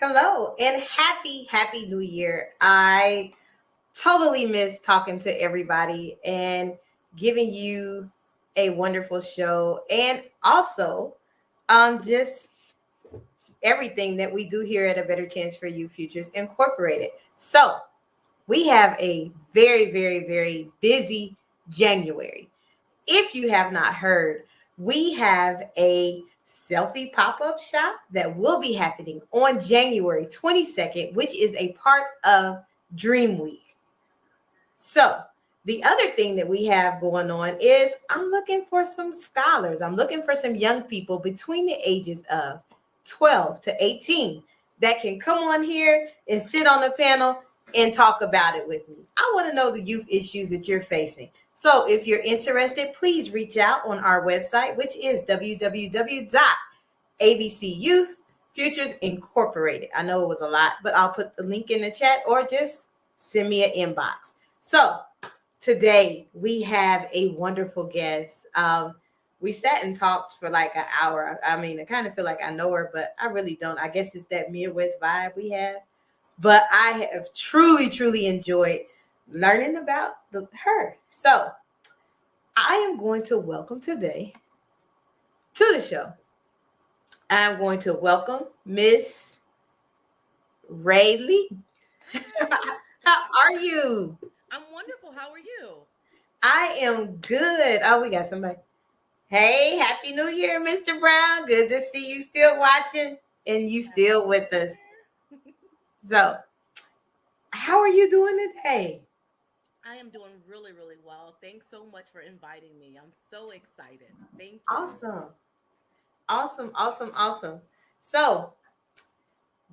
Hello and happy new year. I totally miss talking to everybody and giving you a wonderful show and also just everything that we do here at A Better Chance for You Futures Incorporated. So, we have a very busy January. If you have not heard, we have a selfie pop up shop that will be happening on January 22nd, which is a part of Dream Week. So, the other thing that we have going on is I'm looking for some scholars. I'm looking for some young people between the ages of 12 to 18 that can come on here and sit on the panel and talk about it with me. I want to know the youth issues that you're facing. So if you're interested, please reach out on our website, which is www.abcyoutfuturesincorporated. Incorporated. I know it was a lot, but I'll put the link in the chat or just send me an inbox. So today we have a wonderful guest. We sat and talked for like an hour. I mean, I kind of feel like I know her, but I really don't. I guess it's that Midwest vibe we have. But I have truly enjoyed learning about her. So I am going to welcome today to the show. I'm going to welcome Miss Rayleigh. Hi, How are you? I'm wonderful. How are you? I am good. Oh, we got somebody. Hey, Happy New Year, Mr. Brown. Good to see you still watching and you Happy still New with us. Year. So, how are you doing today? I am doing really well. Thanks so much for inviting me. I'm so excited. Thank you. Awesome. Awesome. So,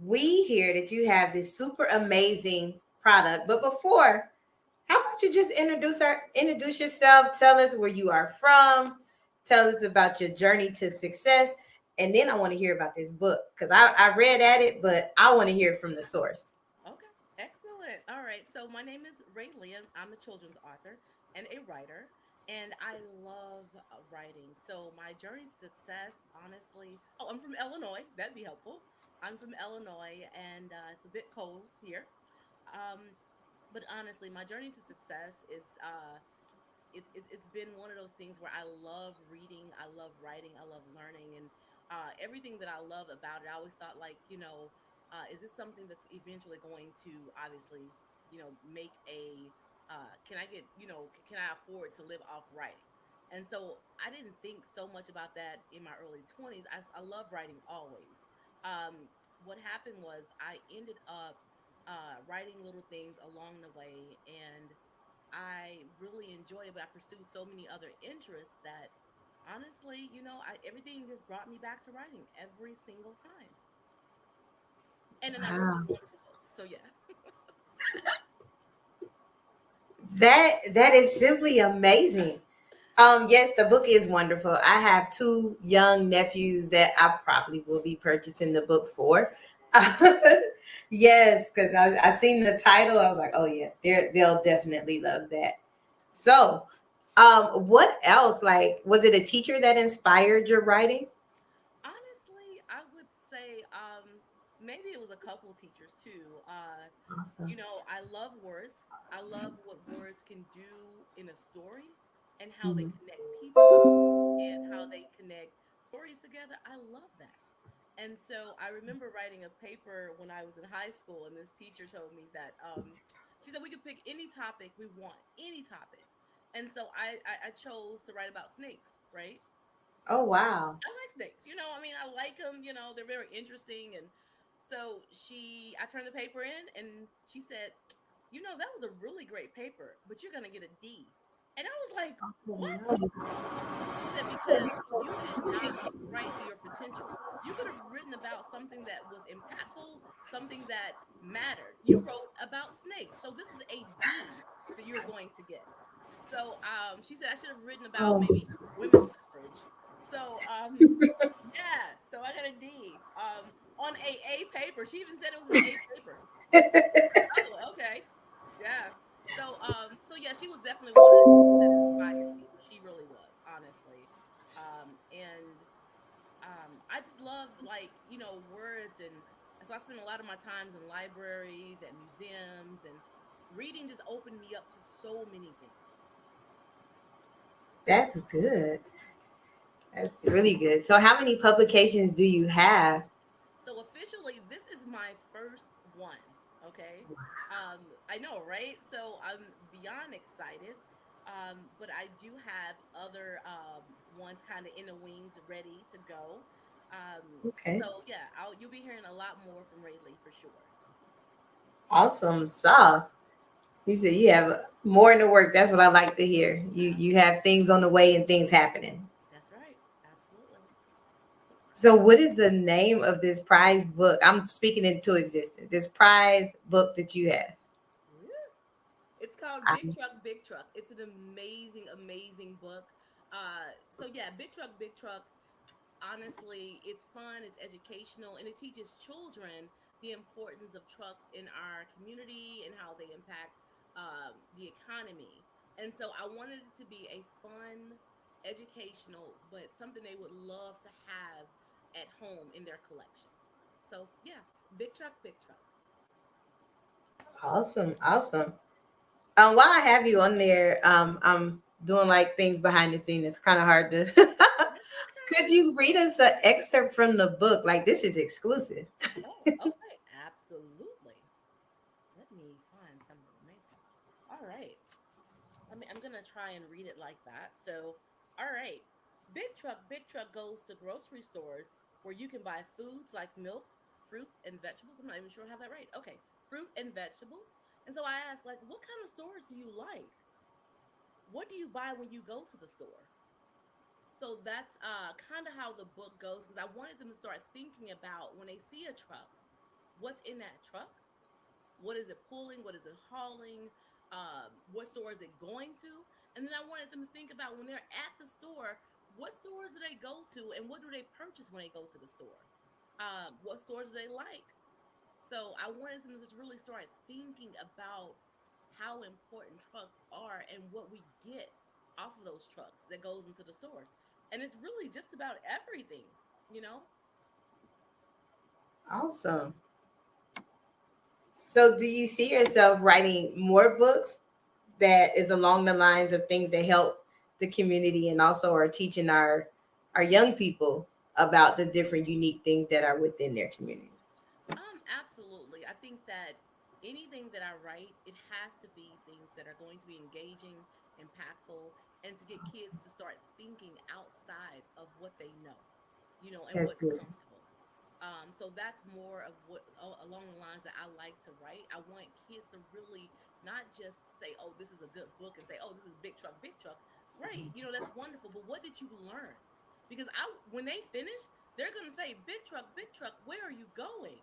we hear that you have this super amazing product. But before, how about you just introduce yourself, tell us where you are from, tell us about your journey to success, and then I want to hear about this book because I read at it, but I want to hear it from the source. Okay, excellent. All right. So, my name is Ray Liam. I'm a children's author and a writer, and I love writing. So, my journey to success, honestly, I'm from Illinois. That'd be helpful. I'm from Illinois, and it's a bit cold here. Um, but honestly, my journey to success, it's been one of those things where I love reading, I love writing, I love learning, and everything that I love about it. I always thought, like, is this something that's eventually going to obviously, make a can I get, can I afford to live off writing? And so I didn't think so much about that in my early 20s. I love writing always. What happened was I ended up writing little things along the way, and I really enjoyed it, but I pursued so many other interests that honestly, everything just brought me back to writing every single time. And then I wrote Wow. this wonderful book. So yeah. That is simply amazing. Yes, the book is wonderful. I have two young nephews that I probably will be purchasing the book for. Yes, because I seen the title. I was like, oh yeah, they'll definitely love that. So, what else? Like, was it a teacher that inspired your writing? Honestly, I would say maybe it was a couple teachers too. Awesome. I love words. I love what words can do in a story and how they Mhm. connect people and how they connect stories together. I love that. And so I remember writing a paper when I was in high school, and this teacher told me that she said we could pick any topic we want, any topic. And so I chose to write about snakes, right? Oh wow. I like snakes. I mean, I like them. They're very interesting. And so I turned the paper in, and she said, that was a really great paper, but you're gonna get a D. And I was like, what? She said, because you did not write to your potential. You could have written about something that was impactful, something that mattered. You wrote about snakes. So this is a D that you're going to get. So she said I should have written about Oh. maybe women's suffrage. So yeah, so I got a D on a paper. She even said it was an A paper. Oh, okay. Yeah. So yeah, she was definitely one of the people that inspired me. She really was, honestly. And I just love, like, words, and So I spend a lot of my times in libraries, at museums, and reading just opened me up to so many things. That's good. That's really good. So, how many publications do you have? So officially, this is my first one. Okay, I know, right? So I'm beyond excited. But I do have other ones kind of in the wings, ready to go. Okay. So yeah, you'll be hearing a lot more from Ray Lee for sure. Awesome sauce. He said you have more in the work. That's what I like to hear. You Absolutely, have things on the way and things happening. that's right. Absolutely. So, what is the name of this prize book? I'm speaking into existence. This prize book that you have. Woo. It's called I, Big Truck, Big Truck. It's an amazing, amazing book. So yeah, Big Truck, Big Truck. Honestly, it's fun, it's educational, and it teaches children the importance of trucks in our community and how they impact the economy. And so I wanted it to be a fun, educational, but something they would love to have at home in their collection. So yeah, Big Truck, Big Truck. awesome, awesome. While I have you on there, I'm doing like things behind the scene. It's kind of hard to. That's Could okay. you read us an excerpt from the book? Like this is exclusive. Oh, okay, absolutely. Let me find some information. All right. I'm gonna try and read it like that. So, all right. Big truck goes to grocery stores where you can buy foods like milk, fruit, and vegetables. I'm not even sure I have that right. Okay, fruit and vegetables. And so I asked, like, what kind of stores do you like? What do you buy when you go to the store? So that's kind of how the book goes because I wanted them to start thinking about when they see a truck, what's in that truck? What is it pulling? What is it hauling? What store is it going to? And then I wanted them to think about when they're at the store, what stores do they go to and what do they purchase when they go to the store? What stores do they like? So I wanted them to just really start thinking about how important trucks are and what we get off of those trucks that goes into the stores. And it's really just about everything, you know? Awesome. So, do you see yourself writing more books that is along the lines of things that help the community and also are teaching our young people about the different unique things that are within their community? Absolutely. I think that anything that I write, it has to be things that are going to be engaging, impactful, and to get kids to start thinking outside of what they know, and That's what's good. comfortable. So that's more of what along the lines that I like to write. I want kids to really not just say, "Oh, this is a good book," and say, "Oh, this is big truck, big truck." Great, that's wonderful. But what did you learn? Because when they finish, they're gonna say, "Big truck, big truck, where are you going?"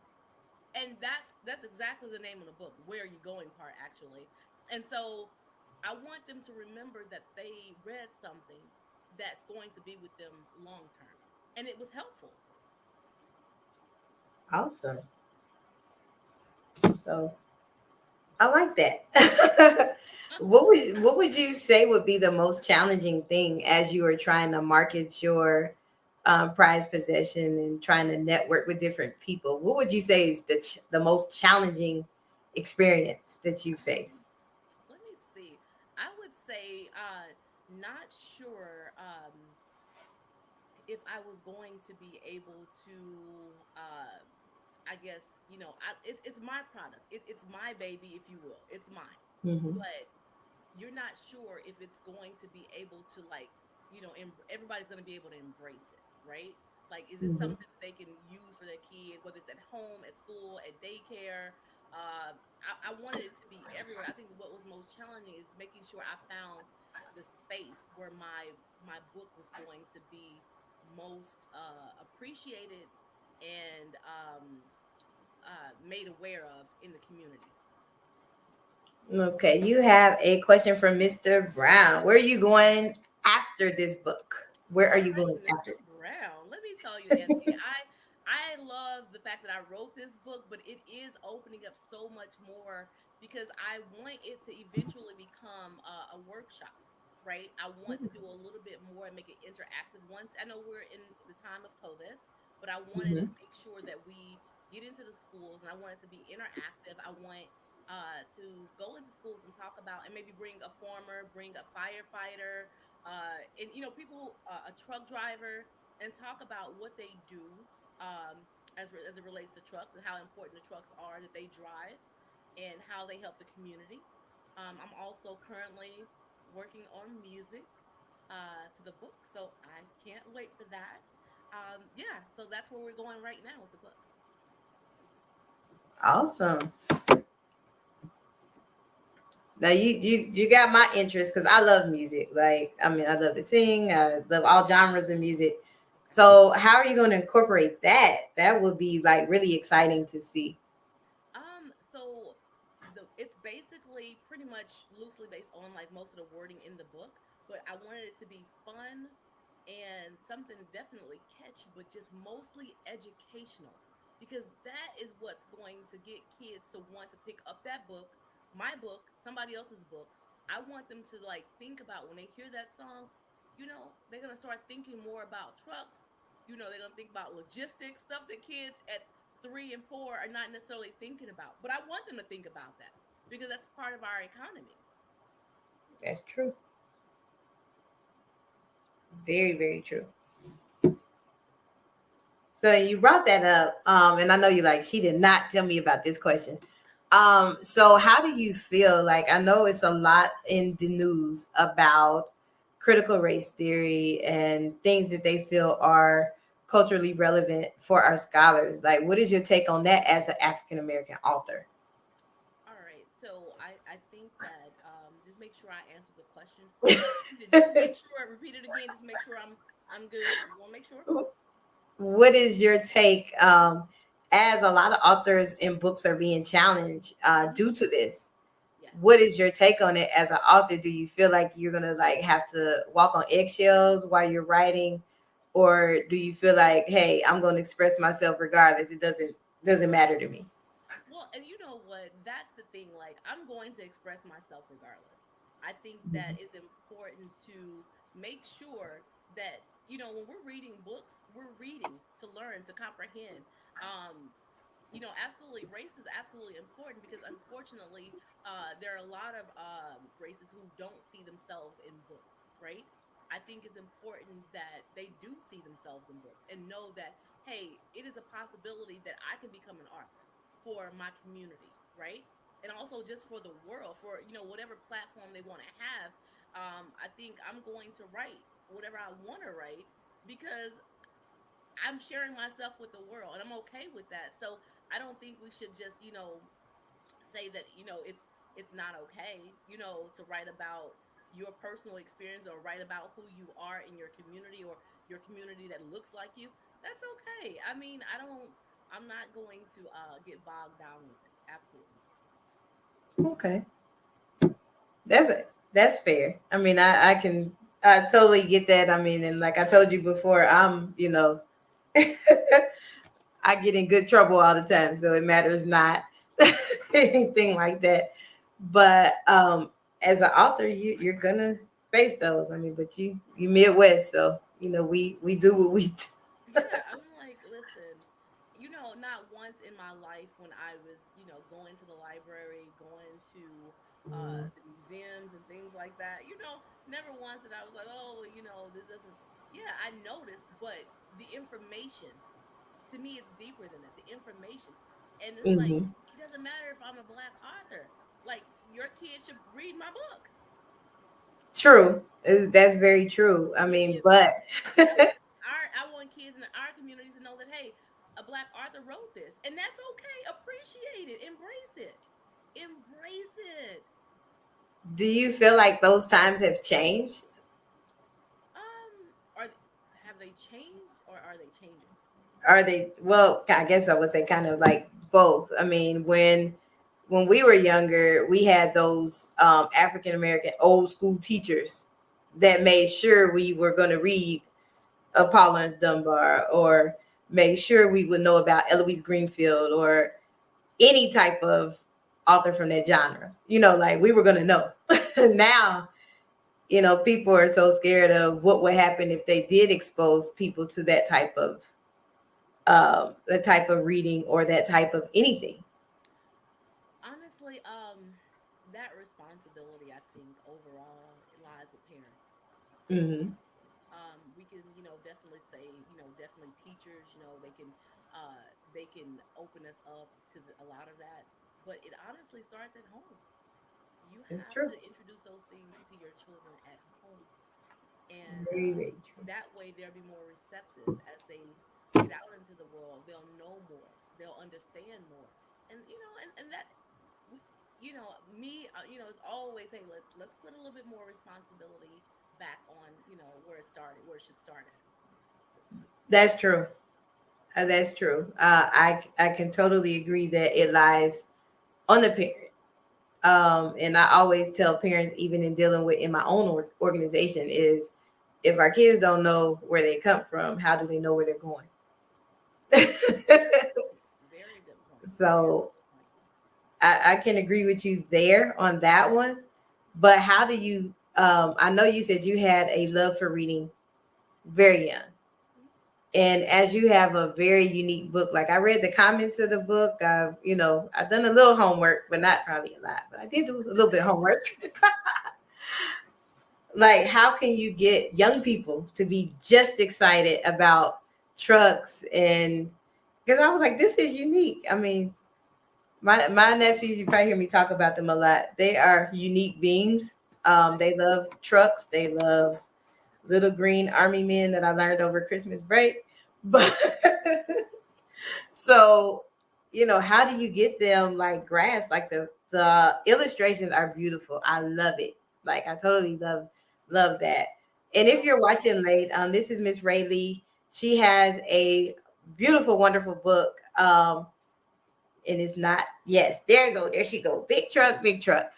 And that's exactly the name of the book, where are you going part actually. And so I want them to remember that they read something that's going to be with them long term and it was helpful. Awesome. So I like that. What would you say would be the most challenging thing as you are trying to market your prized possession and trying to network with different people? What would you say is the most challenging experience that you face? Let me see. I would say not sure if I was going to be able to I guess, it's my product. It's my baby, if you will. It's mine. Hmm. But you're not sure if it's going to be able to, like, everybody's going to be able to embrace it, right? Like, is it Hmm. something that they can use for their kid, whether it's at home, at school, at daycare? I wanted it to be everywhere. I think what was most challenging is making sure I found the space where my book was going to be most appreciated and made aware of in the communities. Okay, you have a question from Mr. Brown. Where are you going after this book? Where are All you right, going Mr. after? Brown. Let me tell you, Anthony, I love the fact that I wrote this book, but it is opening up so much more because I want it to eventually become a workshop, right? I want to do a little bit more and make it interactive. Once I know we're in the time of COVID, but I wanted to Mm-hmm. make sure that we get into the schools, and I want it to be interactive. I want to go into schools and talk about, and maybe bring a farmer, bring a firefighter, and people, a truck driver, and talk about what they do, as it relates to trucks and how important the trucks are that they drive and how they help the community. I'm also currently working on music to the book, so I can't wait for that. Yeah, so that's where we're going right now with the book. Awesome. Now you got my interest because I love music. Like, I mean, I love to sing. I love all genres of music. So how are you going to incorporate that? That would be like really exciting to see. So it's basically pretty much loosely based on like most of the wording in the book, but I wanted it to be fun and something definitely catchy, but just mostly educational, because that is what's going to get kids to want to pick up that book, my book, somebody else's book. I want them to like think about when they hear that song, they're gonna start thinking more about trucks. They're gonna think about logistics, stuff that kids at 3 and 4 are not necessarily thinking about. But I want them to think about that because that's part of our economy. That's true. Very, very true. So you brought that up, and I know you like she did not tell me about this question. So how do you feel? Like I know it's a lot in the news about critical race theory and things that they feel are culturally relevant for our scholars. Like, what is your take on that as an African American author? All right. So I think that just make sure I answer the question. Just to make sure, repeat it again. Just make sure I'm good. Just want to make sure. What is your take, as a lot of authors and books are being challenged Hmm. due to this? Yes. What is your take on it as an author? Do you feel like you're gonna like have to walk on eggshells while you're writing, or do you feel like, hey, I'm gonna express myself regardless? It doesn't matter to me. Well, and you know what? That's the thing. Like, I'm going to express myself regardless. I think that it's important to make sure that, when we're reading books, we're reading to learn, to comprehend. Um, absolutely, race is absolutely important because unfortunately, there are a lot of races who don't see themselves in books, right? I think it's important that they do see themselves in books and know that, hey, it is a possibility that I can become an author for my community, right? And also just for the world, for whatever platform they want to have. I think I'm going to write whatever I want to write because I'm sharing myself with the world and I'm okay with that. So I don't think we should just, say that, it's not okay, to write about your personal experience or write about who you are in your community or your community that looks like you. That's okay. I mean, I'm not going to get bogged down with it. Absolutely not. Okay, that's fair. I mean, I totally get that. I mean, and like I told you before, I get in good trouble all the time, so it matters not anything like that. But as an author, you're gonna face those. I mean, but you Midwest, so we do what we do. Yeah, I'm like, listen, not once in my life when I was, going to the library, going to the museums and things like that, never once that I was like, oh, this doesn't. Yeah, I noticed, but the information, to me, it's deeper than that. The information, and it's like Hmm. it doesn't matter if I'm a black author. Like your kids should read my book. True, that's very true. I Your mean, kids but I want I want kids in our communities to know that, hey, a black author wrote this, and that's okay. Appreciate it, embrace it, embrace it. do you feel like those times have changed? Are have they changed or are they changing? Are they, well, I guess I would say kind of like both. I mean, when we were younger, we had those African American old school teachers that made sure we were going to read Paul Dunbar, or make sure we would know about Eloise Greenfield or any type of author from that genre. Like we were going to know. Now, people are so scared of what would happen if they did expose people to that type of the type of reading or that type of anything? Honestly, that responsibility, I think overall it lies with parents. Hmm. Honestly, we can, definitely say, definitely teachers, they can open us up to a lot of that, but it honestly starts at home. You It's have true. to introduce those things to your children at home, and Very, very true. that way they'll be more receptive as they get out into the world. They'll know more, they'll understand more, and that we, me, it's always, hey, let's put a little bit more responsibility back on, where it started, where it should start at. That's true. That's true. I can totally agree that it lies on the parent. And I always tell parents, even in dealing with in my own organization, is if our kids don't know where they come from, how do they know where they're going? Very good point. Very good point. Very So good point. I can agree with you there on that one. But how do you? I know you said you had a love for reading very young. Mhm. And as you have a very unique book, like I read the comments of the book, I've done a little homework, but not probably a lot, but I did do a little bit of homework. Like, how can you get young people to be just excited about trucks? And because I was like, this is unique. I mean, my nephews, you probably hear me talk about them a lot. They are unique beings. Okay. They love trucks. They love little green army men that I learned over Christmas break. But so, how do you get them like grasp? Like the illustrations are beautiful. I love it. Like I totally love that. And if Those you're watching late, this is Miss Ray Lee. She has a beautiful, wonderful book. And it's not, yes, there you go, there she go, big truck, big truck,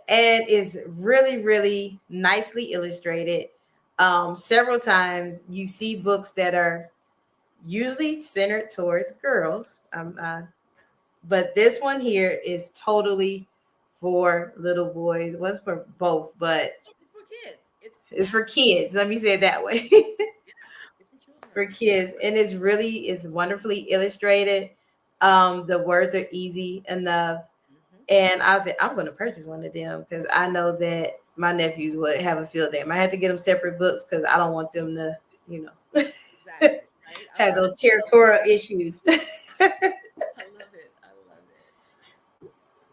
and is really, really nicely illustrated. Several times you see books that are usually centered towards girls. But this one here is totally for little boys. It was for both, but it's for kids. It's it's for absolutely, kids. Let me say it that way. yeah, it's for For children. kids, and it's wonderfully illustrated. The words are easy enough, Hmm. and I said I'm going to purchase one of them because I know that my nephews would have a field day. I might have to get them separate books because I don't want them to, you know, Exactly. Right. A have lot of those kids don't territorial read. issues. I love it. I love it.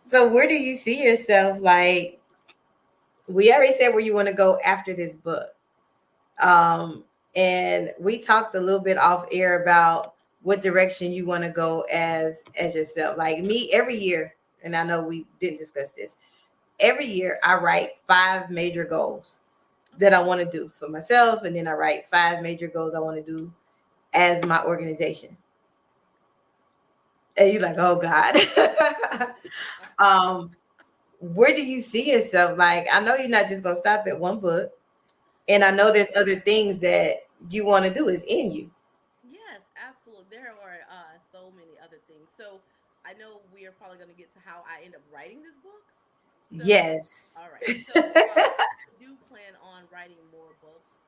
So where do you see yourself? Like we already said where you want to go after this book. Um, and we talked a little bit off air about what direction you want to go as yourself. Like me, every year, and I know we didn't discuss this. Every year, I write 5 major goals that Okay. I want to do for myself, and then I write 5 major goals I want to do as my organization. And you're like, oh God. um, where do you see yourself? Like, I know you're not just gonna stop at one book, and I know there's other things that you want to do is in you. Yes, absolutely. There are so many other things. So I know we are probably going to get to how I end up writing this book. So, Yes. all right. So I do plan on writing more books,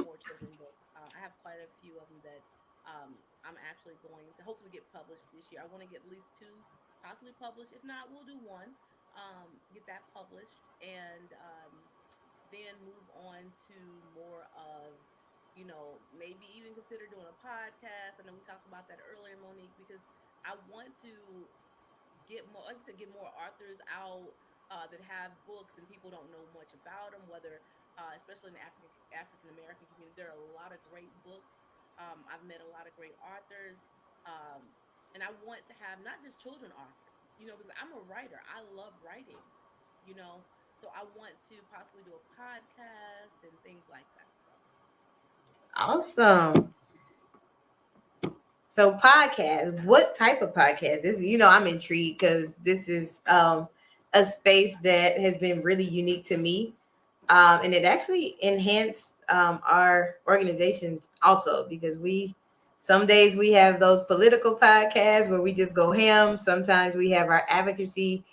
more children books. I have quite a few of them that I'm actually going to hopefully get published this year. I want to get at least two possibly published. If not, we'll do one. Get that published, and then move on to more of, maybe even consider doing a podcast. I know we talked about that earlier, Monique, because I want to get more, like I said, get more authors out that have books and people don't know much about them. Whether, especially in the African American community, there are a lot of great books. I've met a lot of great authors, and I want to have not just children authors. Because I'm a writer. I love writing. You know, so I want to possibly do a podcast and things like that. So Awesome. So podcast, what type of podcast? This, I'm intrigued because this is a space that has been really unique to me. And it actually enhanced our organizations also because some days we have those political podcasts where we just go ham. Sometimes we have our advocacy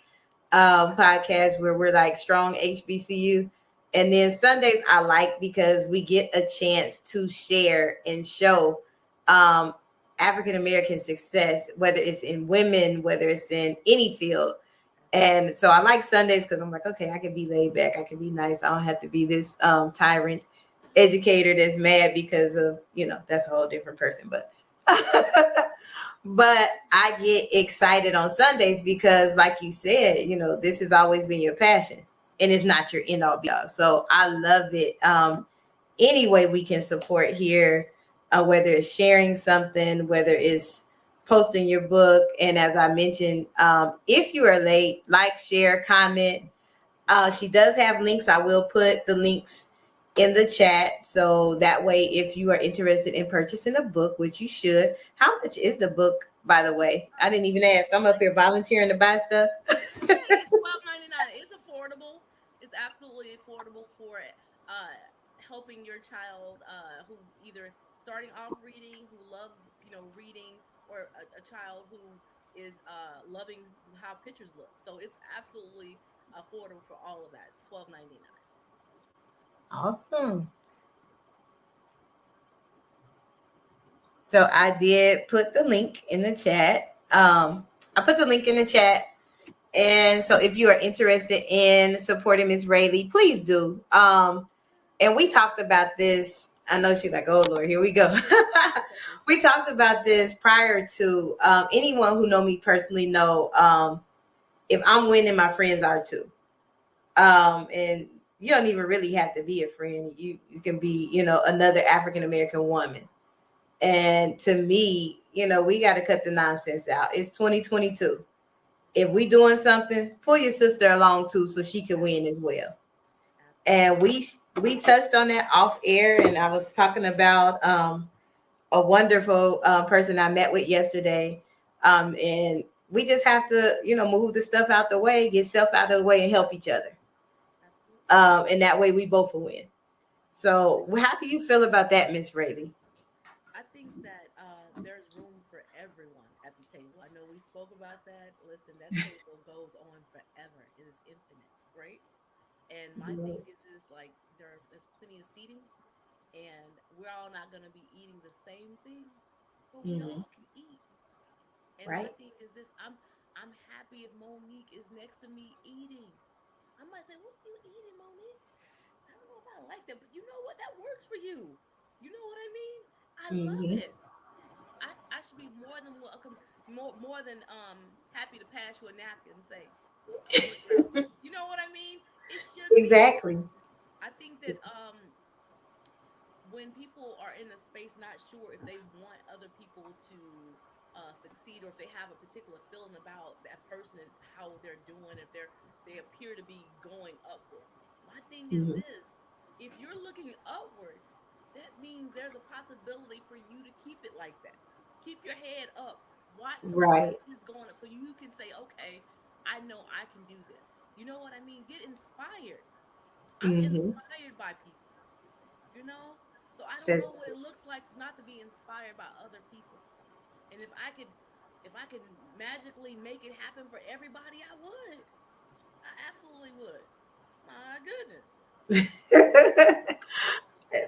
podcast where we're like strong HBCU. And then Sundays I like because we get a chance to share and show um, African American success, whether it's in women, whether it's in any field. And Absolutely. so I like Sundays because I'm like, okay, I can be laid back, I can be nice. I don't have to be this tyrant educator that's mad because of, that's a whole different person. But but I get excited on Sundays because, like you said, this has always been your passion, and it's not your end all be all. So I love it. Any way we can support here, whether it's sharing something, whether it's posting your book. And as I mentioned, if you are late, like, share, comment. She does have links. I will put the links in the chat. So that way, if you are interested in purchasing a book, which you should, how much is the book, by the way? I didn't even ask. I'm up here volunteering to buy stuff. Yeah, it's 12.99. It's affordable. It's absolutely affordable for uh helping your child who either starting off reading, who loves, reading, or a child who is loving how pictures look. So it's absolutely affordable for all of that. It's 12.99. Awesome. So I did put the link in the chat. I put the link in the chat. And so if you are interested in supporting Miss Rayleigh, please do. And we talked about this. I know she's like, oh Lord, here we go. We talked about this prior to anyone who know me personally know if I'm winning, my friends are too. And you don't even really have to be a friend. You can be, another African American woman. And to me, we got to cut the nonsense out. It's 2022. If we doing something, pull your sister along too, so she can win as well. And Absolutely. we touched on that off air, and I was talking about a wonderful person I met with yesterday, and we just have to, move the stuff out the way, get self out of the way, and help each other. Absolutely. And that way, we both will win. So, how do you feel about that, Miss Rayleigh? I think that there's room for everyone at the table. I know we spoke about that. Listen, that table goes on forever. It is infinite, right? And my thing Yes. is like there's plenty of seating, and we're all not going to be eating the same thing, but we Hmm. all can eat. And my Right. thing is this: I'm happy if Monique is next to me eating. I might say, "What you eating, Monique? I don't know if I like that, but you know what? That works for you. You know what I mean? I love Hmm. it. I should be more than welcome, more than happy to pass you a napkin and say, "Come and grab this." You know what I mean? It should be that way. Exactly. I think that when people are in a space not sure if they want other people to succeed, or if they have a particular feeling about that person and how they're doing, if they appear to be going upward. My thing is Hmm. this: if you're looking upward, that means there's a possibility for you to keep it like that. Keep your head up. Watch someone Right. else is going up so you can say, okay, I know I can do this. You know what I mean? Get inspired. I'm Hmm. inspired by people, you know? So I don't know Just what it looks like not to be inspired by other people. And if I could magically make it happen for everybody, I would. I absolutely would. My goodness.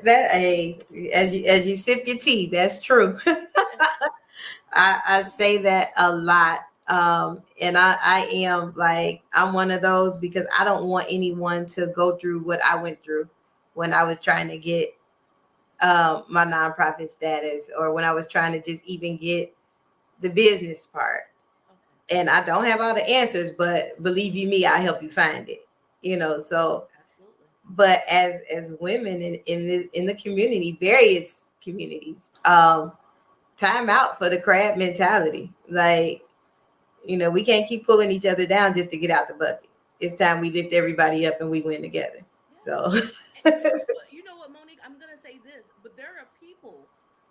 that a as you sip your tea, that's true. Yes. I say that a lot. And I am like, I'm one of those because I don't want anyone to go through what I went through when I was trying to get my nonprofit status, or when I was trying to just even get the business part. Okay. And I don't have all the answers, but believe you me, I'll help you find it. So Absolutely. but as women in the community, various communities, time out for the crab mentality. Like, we can't keep pulling each other down just to get out the bucket. It's time we lift everybody up and we win together. Yeah. So And you know what, Monique? I'm gonna say this, but there are people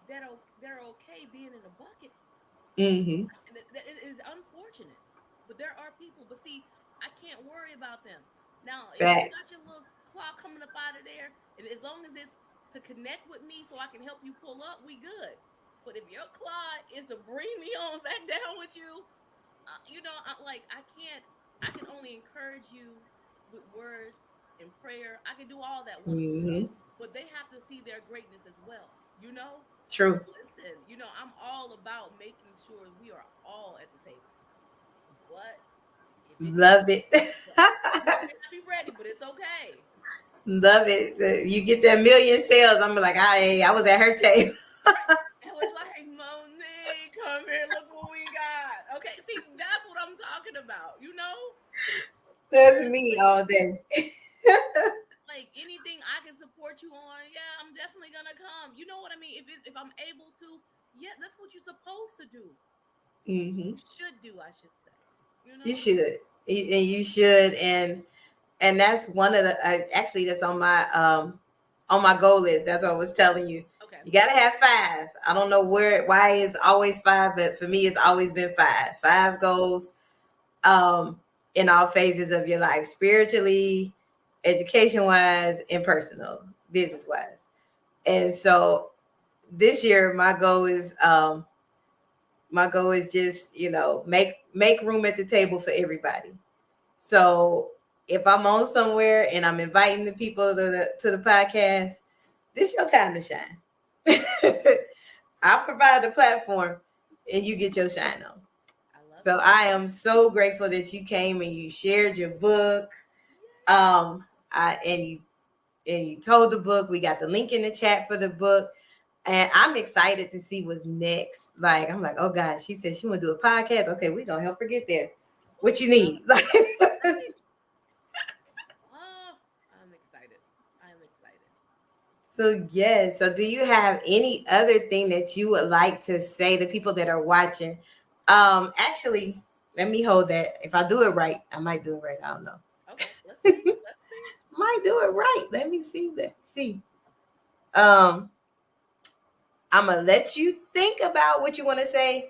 that are okay being in a bucket. hmm. And it is unfortunate, but there are people. But see, I can't worry about them. Now, if you got Facts. your little claw coming up out of there, and as long as it's to connect with me so I can help you pull up, we good. But if your claw is to bring me on back down with you, I can't. I can only encourage you with words and prayer. I can do all that wonderful stuff, Hmm. but they have to see their greatness as well. You know. True. Listen, I'm all about making sure we are all at the table. But if it Love it. but you may not be ready, but it's okay. Love it. You get that million sales. I'm like, I was at her table. Right. It was like, Monique, come here, look what we got. Okay, see, that's what I'm talking about. That's me Seriously. all day. Like anything I can support you on, yeah, I'm definitely gonna come. You know what I mean? If I'm able to, yeah, that's what you're supposed to do. Hmm. You should do, I should say. You You know? should, and you should, and that's one of the actually that's on my goal list. That's what I was telling you. Okay. You gotta have five. I don't know why it's always five, but for me, it's always been five. Five goals, um, in all phases of your life, spiritually, education wise, and personal, business wise. And so this year, my goal is just make room at the table for everybody. So if I'm on somewhere and I'm inviting the people to the podcast, this is your time to shine. I'll provide the platform and you get your shine on. I love So it. I am so grateful that you came and you shared your book. Yay. Um, and you told the book. We got the link in the chat for the book. And I'm excited to see what's next. Like, I'm like, oh gosh, she said she want to do a podcast. Okay, we're gonna help her get there. What you Ooh, need? Like, right. Oh, I'm excited. I'm excited. so yes. So do you have any other thing that you would like to say to people that are watching? Actually, let me hold that. If I do it right, I might do it right. I don't know. Okay, let's see. Let's see. Might do it right. Let me see. Let's see. Um, I'm gonna let you think about what you want to say.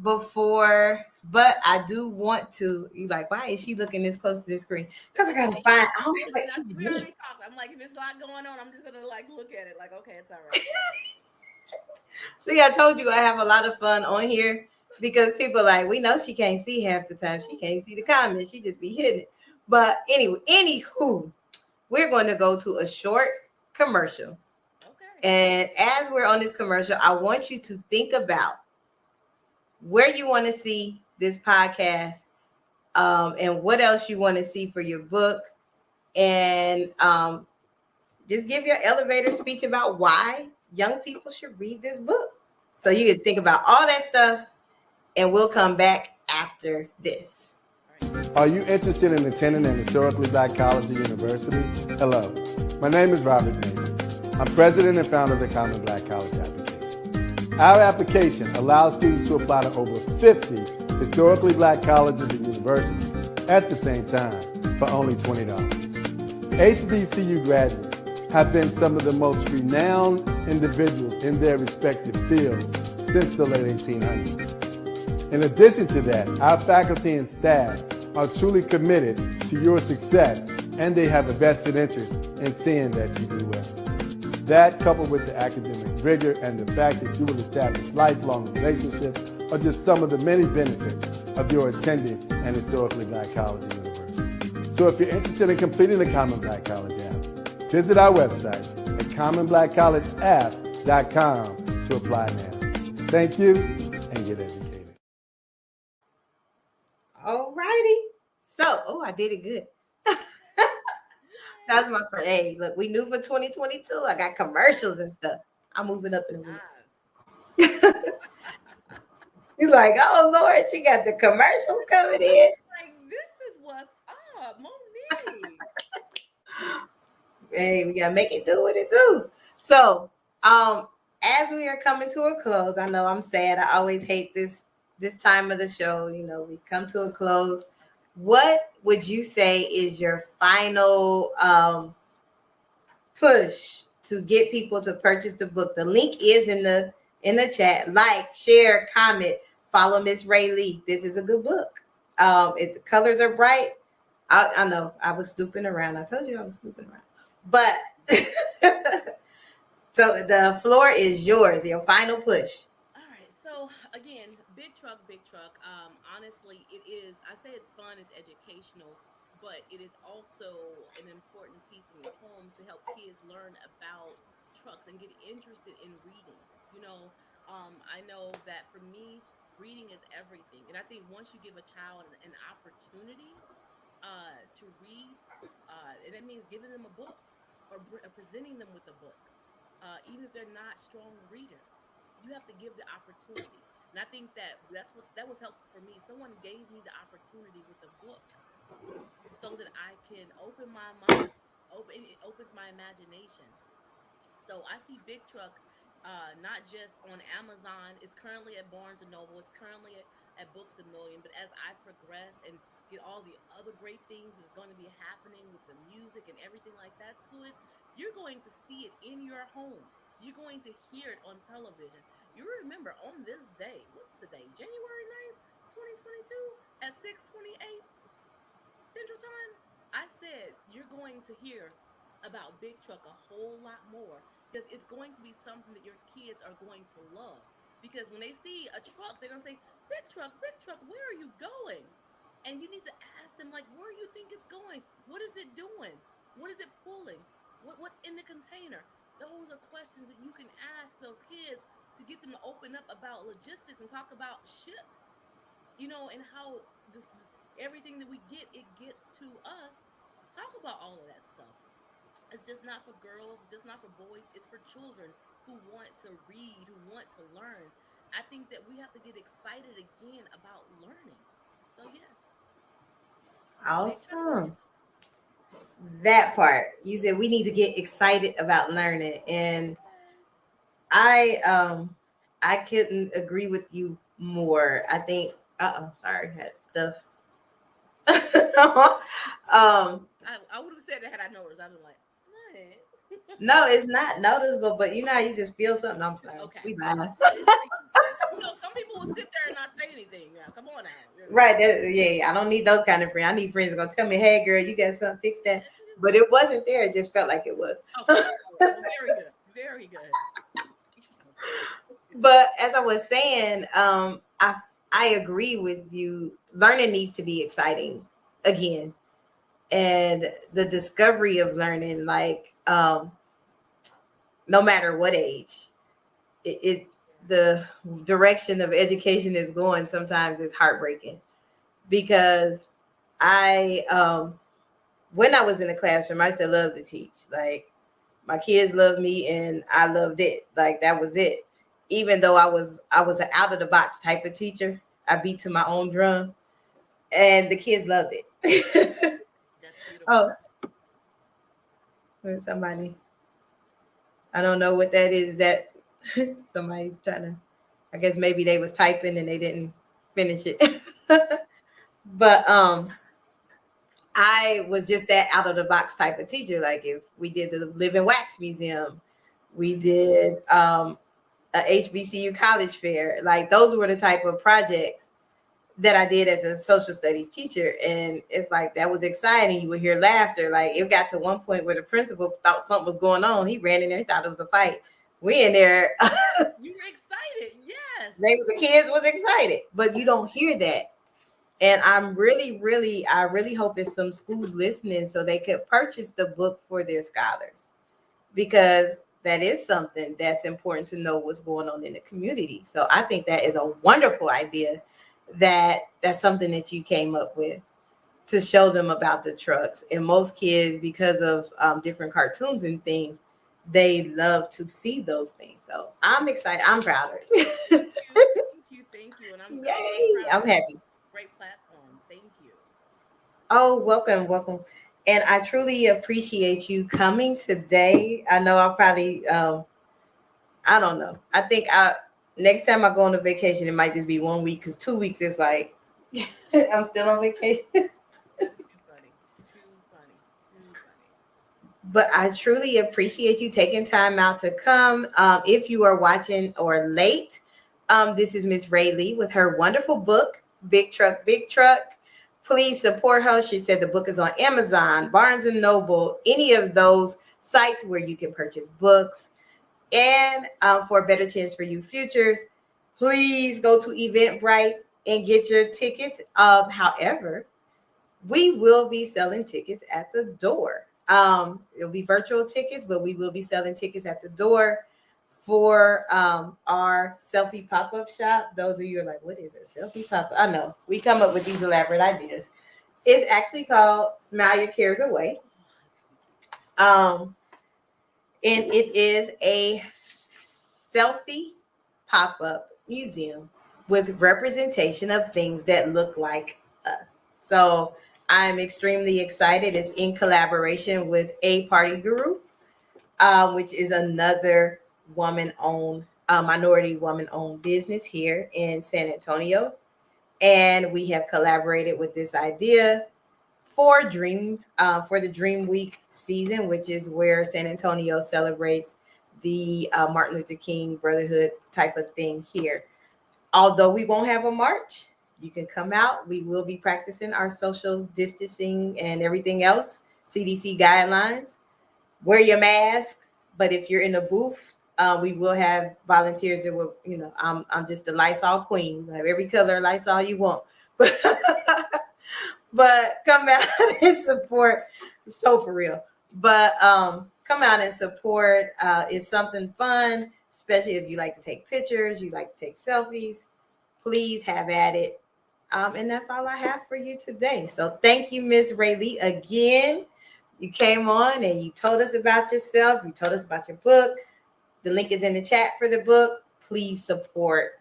Before, but I do want to. You like, why is she looking this close to the screen? Because I gotta Okay, find. yeah. I don't have Listen, an we engineer. already talked. I'm like, if it's a lot going on, I'm just gonna like look at it. Like, okay, it's all right. See, I told you I have a lot of fun on here because people are like, we know she can't see half the time. She can't see the comments. She just be hitting it. But anyway, anywho, we're going to go to a short commercial. Okay. And as we're on this commercial, I want you to think about where you want to see this podcast, and what else you want to see for your book. And just give your elevator speech about why young people should read this book. So Okay. you can think about all that stuff, and we'll come back after this. All right. Are you interested in attending an historically black college or university? Hello, my name is Robert Mason. I'm president and founder of the Common Black College application. Our application allows students to apply to over 50 historically black colleges and universities at the same time for only $20. HBCU graduates have been some of the most renowned individuals in their respective fields since the late 1800s. In addition to that, our faculty and staff are truly committed to your success, and they have a vested interest in seeing that you do well. That, coupled with the academic rigor and the fact that you will establish lifelong relationships, are just some of the many benefits of your attending an historically black college or university. So if you're interested in completing the Common Black College app, visit our website at commonblackcollegeapp.com to apply now. Thank you, and get educated. All righty. So, oh, I did it good. That was my first. Hey, look, we knew for 2022. I got commercials and stuff. I'm moving up in a minute. Nice. You're like, oh Lord, she got the commercials coming in. Like, this is what's up, Monique. Hey, we gotta make it do what it do. So, as we are coming to a close, I know I'm sad. I always hate this time of the show. We come to a close. What would you say is your final push to get people to purchase the book? The link is in the chat. Like, share, comment, follow Miss Ray Lee. This is a good book. If the colors are bright, I know I was snooping around. I told you I was snooping around. But so the floor is yours, your final push. All right. So again, big truck, big truck. Honestly, it is. I say it's fun, it's educational, but it is also an important piece in your home to help kids learn about trucks and get interested in reading. You know, I know that for me, reading is everything. And I think once you give a child an opportunity to read, and that means giving them a book or presenting them with a book, even if they're not strong readers, you have to give the opportunity. And I think that was helpful for me. Someone gave me the opportunity with a book so that I can open my mind. It opens my imagination. So I see Big Truck not just on Amazon. It's currently at Barnes and Noble. It's currently at Books a Million. But as I progress and get all the other great things that's going to be happening with the music and everything like that to it, you're going to see it in your homes. You're going to hear it on television. You remember on this day, what's today? January 9th, 2022 at 6:28 Central Time, I said you're going to hear about Big Truck a whole lot more because it's going to be something that your kids are going to love. Because when they see a truck, they're going to say, Big Truck, where are you going? And you need to ask them, like, where do you think it's going? What is it doing? What is it pulling? What's in the container? Those are questions that you can ask those kids to get them to open up about logistics and talk about ships, and how everything that we get, it gets to us. Talk about all of that stuff. It's just not for girls, it's just not for boys, it's for children who want to read, who want to learn. I think that we have to get excited again about learning. So yeah, big truck Awesome. learning. That part. You said we need to get excited about learning. And Yes. I I couldn't agree with you more. I think sorry, I had stuff. um I would have said that had I noticed. I'd be like, what? no, it's not noticeable, but you know how you just feel something. I'm sorry. Okay. We live. Some people will sit there and not say anything. Now, come on now. Right. Yeah, I don't need those kind of friends. I need friends that gonna tell me, hey girl, you got something, fix that. But it wasn't there, it just felt like it was. Okay. Well, very good. Very good. Interesting. But as I was saying, I agree with you. Learning needs to be exciting again. And the discovery of learning, like no matter what age, it the direction of education is going sometimes is heartbreaking because I when I was in the classroom, I used to love to teach. Like my kids loved me and I loved it. Like that was it. Even though I was an out of the box type of teacher, I beat to my own drum, and the kids loved it. That's beautiful. Oh, somebody, I don't know what that is. That somebody's trying to. I guess maybe they was typing and they didn't finish it. But I was just that out of the box type of teacher. Like if we did the Living Wax Museum, we did a HBCU college fair. Like those were the type of projects that I did as a social studies teacher. And it's like that was exciting. You would hear laughter. Like it got to one point where the principal thought something was going on. He ran in there, he thought it was a fight. We in there. You were excited. Yes. The kids was excited, but you don't hear that. And I really hope it's some schools listening so they could purchase the book for their scholars because that is something that's important to know what's going on in the community. So I think that is a wonderful idea that's something that you came up with to show them about the trucks. And most kids, because of different cartoons and things, they love to see those things. So I'm excited. I'm proud of it. Thank you. And I'm Yay. proud I'm of this happy. great platform. Thank you. Oh, welcome. And I truly appreciate you coming today. I know I'll probably, I don't know. I think next time I go on a vacation, it might just be 1 week because 2 weeks is like, I'm still on vacation. That is too funny. Too funny. Too funny. But I truly appreciate you taking time out to come. If you are watching or late, this is Miss Ray Lee with her wonderful book, Big Truck, Big Truck. Please support her. She said the book is on Amazon, Barnes and Noble, any of those sites where you can purchase books. And for a better chance for you futures, please go to Eventbrite and get your tickets. However, we will be selling tickets at the door. It'll be virtual tickets, but we will be selling tickets at the door for our selfie pop-up shop. Those of you are like, what is a selfie pop-up? I know we come up with these elaborate ideas. It's actually called Smile Your Cares Away. Um, and it is a selfie pop-up museum with representation of things that look like us. So I'm extremely excited. It's in collaboration with A Party Guru, which is another woman-owned, minority woman-owned business here in San Antonio. And we have collaborated with this idea for for the Dream Week season, which is where San Antonio celebrates the Martin Luther King Brotherhood type of thing here. Although we won't have a march, you can come out. We will be practicing our social distancing and everything else, CDC guidelines. Wear your mask, but if you're in a booth, we will have volunteers that will, I'm just the Lysol queen. We have every color Lysol you want. But come out and support. So for real. But come out and support. It's something fun, especially if you like to take pictures, you like to take selfies. Please have at it. And that's all I have for you today. So thank you, Miss Rayleigh, again. You came on and you told us about yourself. You told us about your book. The link is in the chat for the book. Please support.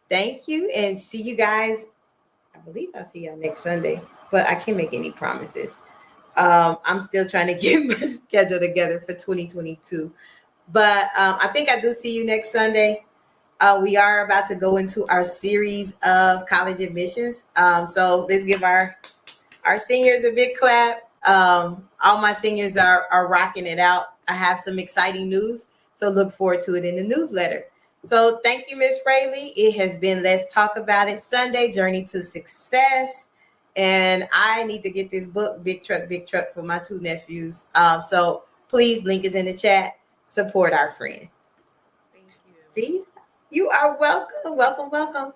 Thank you, and see you guys. I believe I'll see y'all next Sunday, but I can't make any promises. I'm still trying to get my schedule together for 2022. But I think I do see you next Sunday. We are about to go into our series of college admissions. So let's give our seniors a big clap. All my seniors are rocking it out. I have some exciting news, so look forward to it in the newsletter. So thank you, Miss Rayleigh. It has been Let's Talk About It Sunday, Journey to Success. And I need to get this book, Big Truck, for my two nephews. So please, link is in the chat. Support our friend. Thank you. See, you are welcome.